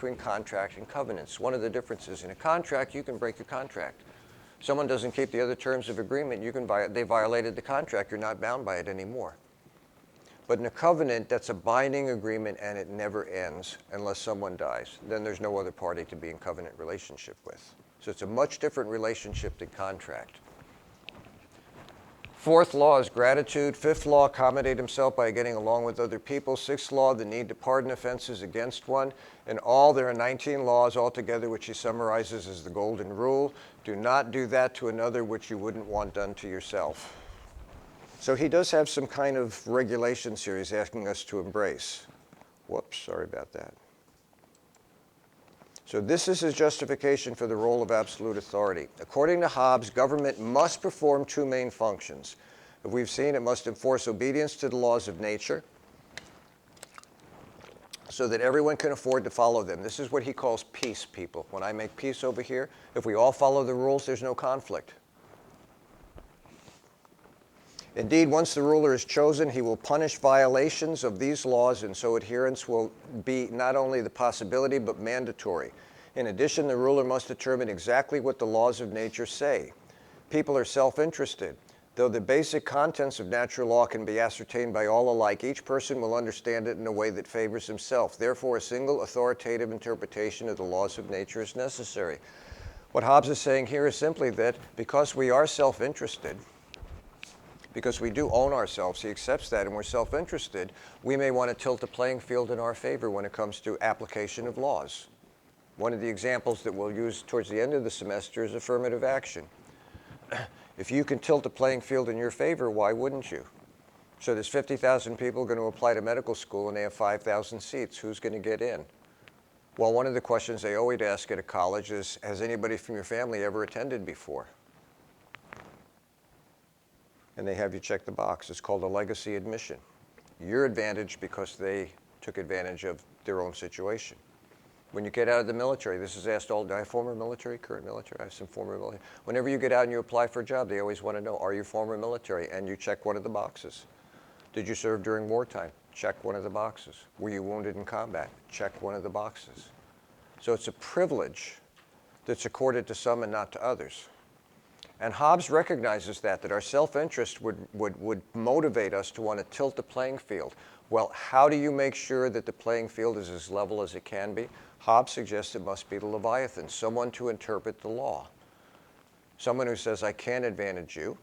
between contract and covenants. One of the differences in a contract, you can break your contract. Someone doesn't keep the other terms of agreement, they violated the contract, you're not bound by it anymore. But in a covenant, that's a binding agreement and it never ends unless someone dies. Then there's no other party to be in covenant relationship with. So it's a much different relationship than contract. Fourth law is gratitude. Fifth law, accommodate himself by getting along with other people. Sixth law, the need to pardon offenses against one. In all, there are 19 laws altogether, which he summarizes as the golden rule. Do not do that to another which you wouldn't want done to yourself. So he does have some kind of regulations here he's asking us to embrace. Whoops, sorry about that. So this is his justification for the role of absolute authority. According to Hobbes, government must perform two main functions. As we've seen, it must enforce obedience to the laws of nature so that everyone can afford to follow them. This is what he calls peace, people. When I make peace over here, if we all follow the rules, there's no conflict. Indeed, once the ruler is chosen, he will punish violations of these laws, and so adherence will be not only the possibility, but mandatory. In addition, the ruler must determine exactly what the laws of nature say. People are self-interested. Though the basic contents of natural law can be ascertained by all alike, each person will understand it in a way that favors himself. Therefore, a single authoritative interpretation of the laws of nature is necessary. What Hobbes is saying here is simply that because we are self-interested, because we do own ourselves, he accepts that, and we're self-interested, we may want to tilt the playing field in our favor when it comes to application of laws. One of the examples that we'll use towards the end of the semester is affirmative action. If you can tilt the playing field in your favor, why wouldn't you? So there's 50,000 people going to apply to medical school and they have 5,000 seats. Who's going to get in? Well, one of the questions they always ask at a college is, has anybody from your family ever attended before? And they have you check the box. It's called a legacy admission. You're advantaged because they took advantage of their own situation. When you get out of the military, this is asked all, do I have former military, current military? I have some former military. Whenever you get out and you apply for a job, they always want to know, are you former military? And you check one of the boxes. Did you serve during wartime? Check one of the boxes. Were you wounded in combat? Check one of the boxes. So it's a privilege that's accorded to some and not to others. And Hobbes recognizes that our self-interest would motivate us to want to tilt the playing field. Well, how do you make sure that the playing field is as level as it can be? Hobbes suggests it must be the Leviathan, someone to interpret the law. Someone who says, I can't advantage you,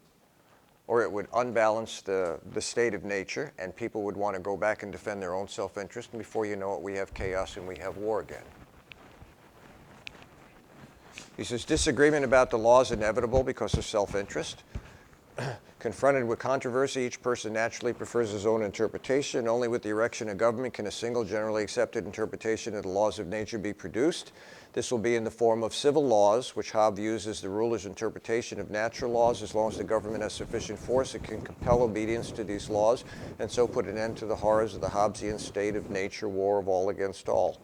or it would unbalance the state of nature, and people would want to go back and defend their own self-interest, and before you know it, we have chaos and we have war again. He says, disagreement about the law is inevitable because of self-interest. Confronted with controversy, each person naturally prefers his own interpretation. Only with the erection of government can a single generally accepted interpretation of the laws of nature be produced. This will be in the form of civil laws, which Hobbes views as the ruler's interpretation of natural laws. As long as the government has sufficient force, it can compel obedience to these laws, and so put an end to the horrors of the Hobbesian state of nature, war of all against all.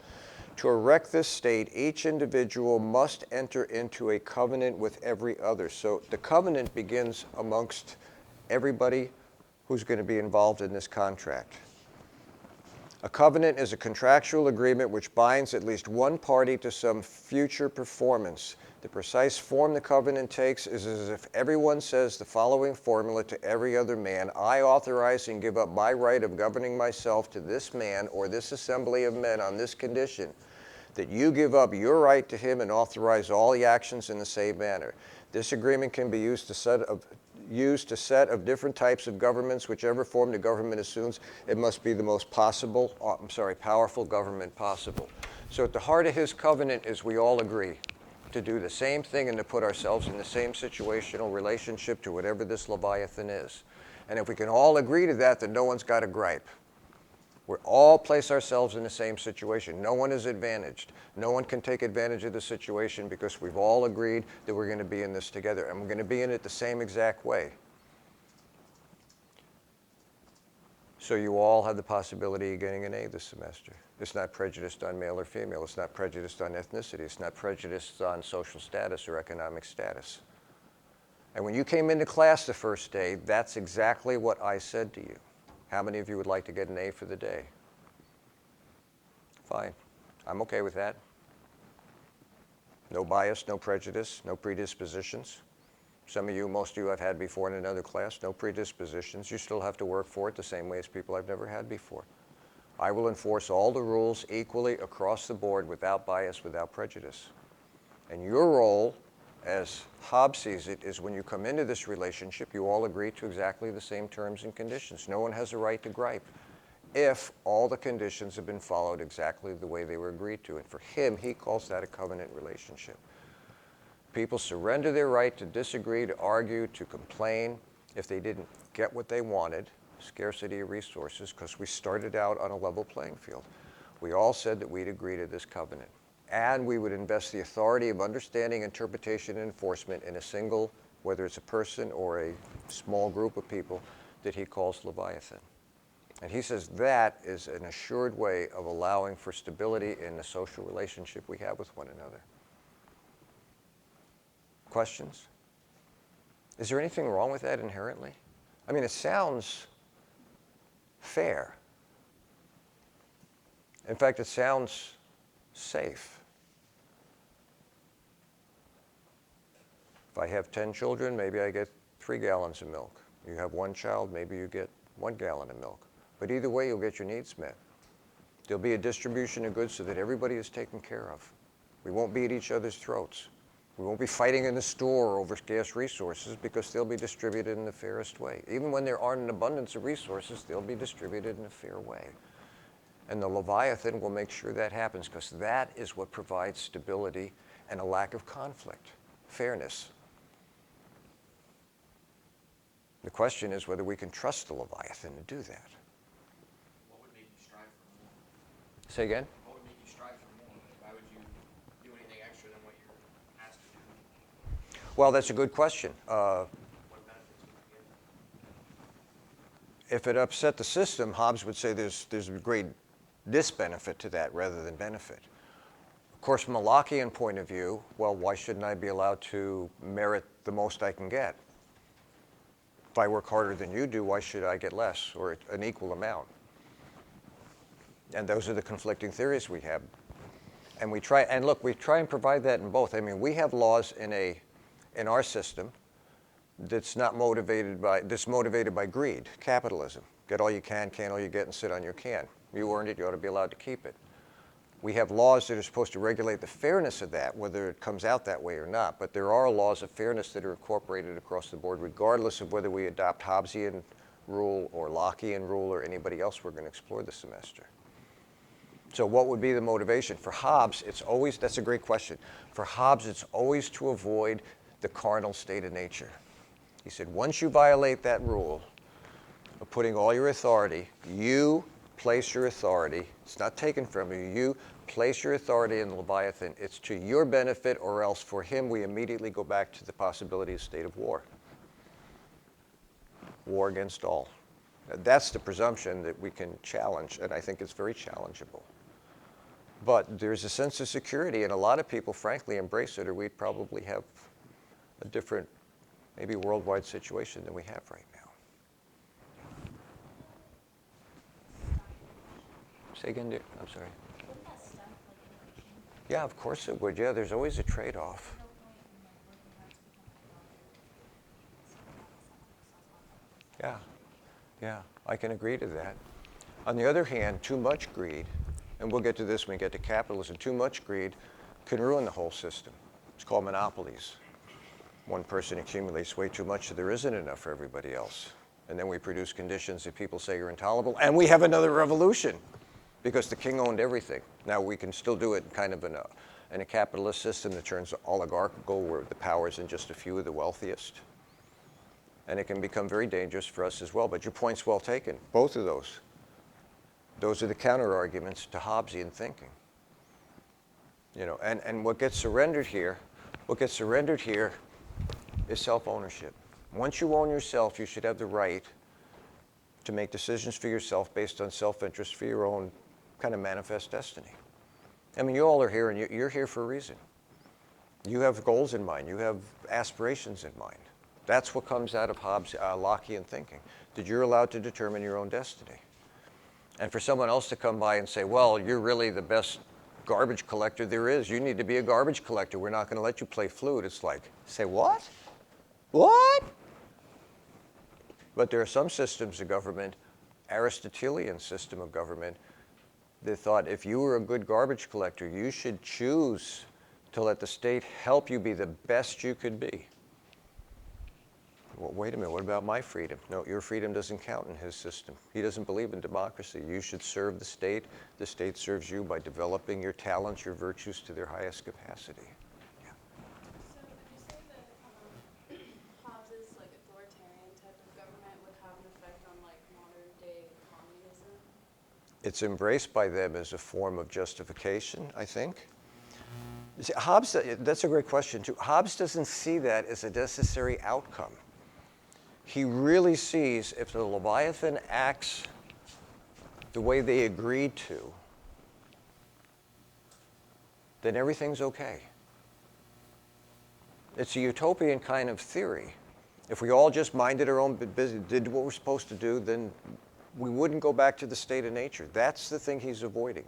To erect this state, each individual must enter into a covenant with every other. So the covenant begins amongst everybody who's going to be involved in this contract. A covenant is a contractual agreement which binds at least one party to some future performance. The precise form the covenant takes is as if everyone says the following formula to every other man: I authorize and give up my right of governing myself to this man or this assembly of men on this condition, that you give up your right to him and authorize all the actions in the same manner. This agreement can be used to set of different types of governments. Whichever form the government assumes, it must be the most powerful government possible. So at the heart of his covenant is we all agree to do the same thing and to put ourselves in the same situational relationship to whatever this Leviathan is. And if we can all agree to that, then no one's got a gripe. We all place ourselves in the same situation. No one is advantaged. No one can take advantage of the situation because we've all agreed that we're going to be in this together, and we're going to be in it the same exact way. So you all have the possibility of getting an A this semester. It's not prejudiced on male or female. It's not prejudiced on ethnicity. It's not prejudiced on social status or economic status. And when you came into class the first day, that's exactly what I said to you. How many of you would like to get an A for the day? Fine. I'm okay with that. No bias, no prejudice, no predispositions. Some of you, most of you I've had before in another class, no predispositions. You still have to work for it the same way as people I've never had before. I will enforce all the rules equally across the board without bias, without prejudice. And your role, as Hobbes sees it, is when you come into this relationship, you all agree to exactly the same terms and conditions. No one has a right to gripe if all the conditions have been followed exactly the way they were agreed to. And for him, he calls that a covenant relationship. People surrender their right to disagree, to argue, to complain if they didn't get what they wanted, scarcity of resources, because we started out on a level playing field. We all said that we'd agree to this covenant. And we would invest the authority of understanding, interpretation, and enforcement in a single, whether it's a person or a small group of people, that he calls Leviathan. And he says that is an assured way of allowing for stability in the social relationship we have with one another. Questions? Is there anything wrong with that inherently? I mean, it sounds fair. In fact, it sounds safe. If I have 10 children, maybe I get 3 gallons of milk. You have 1 child, maybe you get 1 gallon of milk. But either way, you'll get your needs met. There'll be a distribution of goods so that everybody is taken care of. We won't be at each other's throats. We won't be fighting in the store over scarce resources because they'll be distributed in the fairest way. Even when there aren't an abundance of resources, they'll be distributed in a fair way. And the Leviathan will make sure that happens because that is what provides stability and a lack of conflict, fairness. The question is whether we can trust the Leviathan to do that. What would make you strive for more? Say again? What would make you strive for more? Why would you do anything extra than what you're asked to do? Well, that's a good question. What benefits would you get? If it upset the system, Hobbes would say there's a great disbenefit to that rather than benefit. Of course, from a Lockean point of view, well, why shouldn't I be allowed to merit the most I can get? If I work harder than you do, why should I get less or an equal amount? And those are the conflicting theories we have. And we try and provide that in both. I mean, we have laws in our system that's motivated by greed, capitalism. Get all you can all you get, and sit on your can. You earned it, you ought to be allowed to keep it. We have laws that are supposed to regulate the fairness of that, whether it comes out that way or not. But there are laws of fairness that are incorporated across the board, regardless of whether we adopt Hobbesian rule or Lockean rule or anybody else we're going to explore this semester. So what would be the motivation? For Hobbes, that's a great question. For Hobbes, it's always to avoid the carnal state of nature. He said, once you violate that rule of putting all your authority, you place your authority, it's not taken from you, you place your authority in Leviathan, it's to your benefit, or else for him we immediately go back to the possibility of state of war. War against all. That's the presumption that we can challenge, and I think it's very challengeable. But there's a sense of security, and a lot of people frankly embrace it, or we'd probably have a different, maybe worldwide situation than we have right now. Say again, dear. I'm sorry. Wouldn't that stem like innovation? Yeah, of course it would. Yeah, there's always a trade-off. No point in like working hard to become a Yeah, I can agree to that. On the other hand, too much greed, and we'll get to this when we get to capitalism, too much greed can ruin the whole system. It's called monopolies. One person accumulates way too much so there isn't enough for everybody else. And then we produce conditions that people say are intolerable, and we have another revolution because the king owned everything. Now we can still do it kind of in a capitalist system that turns oligarchical, where the power is in just a few of the wealthiest. And it can become very dangerous for us as well. But your point's well taken, both of those. Those are the counter-arguments to Hobbesian thinking. You know, and what gets surrendered here is self-ownership. Once you own yourself, you should have the right to make decisions for yourself based on self-interest for your own kind of manifest destiny. I mean, you all are here, and you're here for a reason. You have goals in mind. You have aspirations in mind. That's what comes out of Hobbes' Lockean thinking, that you're allowed to determine your own destiny. And for someone else to come by and say, well, you're really the best garbage collector there is. You need to be a garbage collector. We're not going to let you play flute. It's like, say what? What? But there are some systems of government, Aristotelian system of government, that thought if you were a good garbage collector, you should choose to let the state help you be the best you could be. Well, wait a minute, what about my freedom? No, your freedom doesn't count in his system. He doesn't believe in democracy. You should serve the state serves you by developing your talents, your virtues to their highest capacity. So would you say that Hobbes' like authoritarian type of government would have an effect on like modern day communism? It's embraced by them as a form of justification, I think. You see, Hobbes, that's a great question too. Hobbes doesn't see that as a necessary outcome. He really sees if the Leviathan acts the way they agreed to, then everything's okay. It's a utopian kind of theory. If we all just minded our own business, did what we're supposed to do, then we wouldn't go back to the state of nature. That's the thing he's avoiding,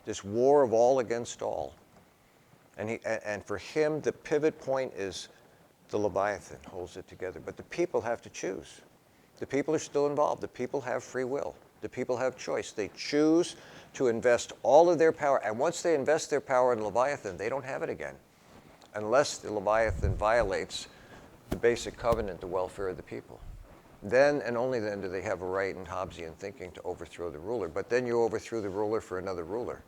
this war of all against all. And for him, the pivot point is the Leviathan holds it together. But the people have to choose. The people are still involved. The people have free will. The people have choice. They choose to invest all of their power. And once they invest their power in Leviathan, they don't have it again, unless the Leviathan violates the basic covenant, the welfare of the people. Then and only then do they have a right in Hobbesian thinking to overthrow the ruler. But then you overthrew the ruler for another ruler.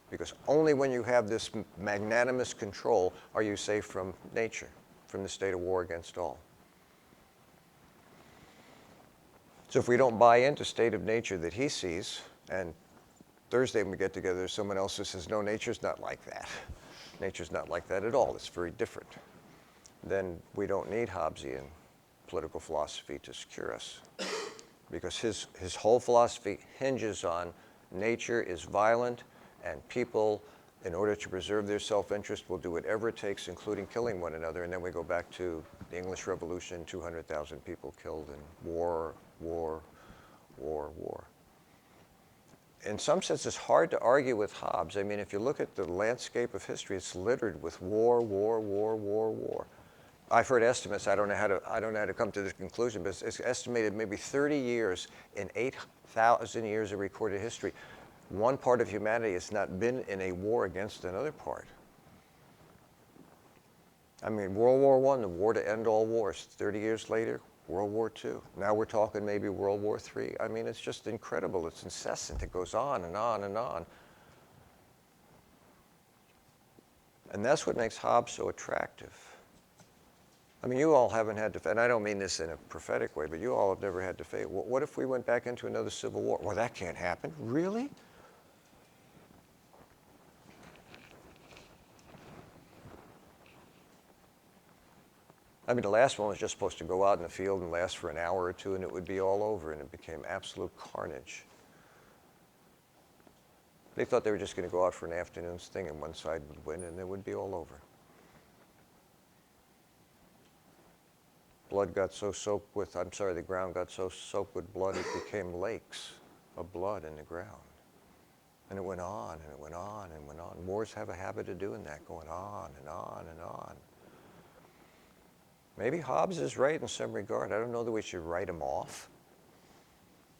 Because only when you have this magnanimous control are you safe from nature, from the state of war against all. So if we don't buy into state of nature that he sees, and Thursday when we get together, there's someone else who says, no, nature's not like that. Nature's not like that at all. It's very different. Then we don't need Hobbesian political philosophy to secure us. Because his whole philosophy hinges on nature is violent, and people, in order to preserve their self-interest, will do whatever it takes, including killing one another. And then we go back to the English Revolution, 200,000 people killed in war, war, war, war. In some sense, it's hard to argue with Hobbes. I mean, if you look at the landscape of history, it's littered with war, war, war, war, war. I've heard estimates. I don't know how to come to this conclusion, but it's estimated maybe 30 years in 8,000 years of recorded history. One part of humanity has not been in a war against another part. I mean, World War I, the war to end all wars. 30 years later, World War II. Now we're talking maybe World War III. I mean, it's just incredible. It's incessant. It goes on and on and on. And that's what makes Hobbes so attractive. I mean, you all haven't had to, and I don't mean this in a prophetic way, but you all have never had to face, what if we went back into another civil war? Well, that can't happen. Really? I mean, the last one was just supposed to go out in the field and last for an hour or two, and it would be all over, and it became absolute carnage. They thought they were just going to go out for an afternoon's thing, and one side would win, and it would be all over. Blood got so soaked with, the ground got so soaked with blood, it became lakes of blood in the ground. And it went on, and it went on, and went on. Wars have a habit of doing that, going on and on and on. Maybe Hobbes is right in some regard. I don't know that we should write him off.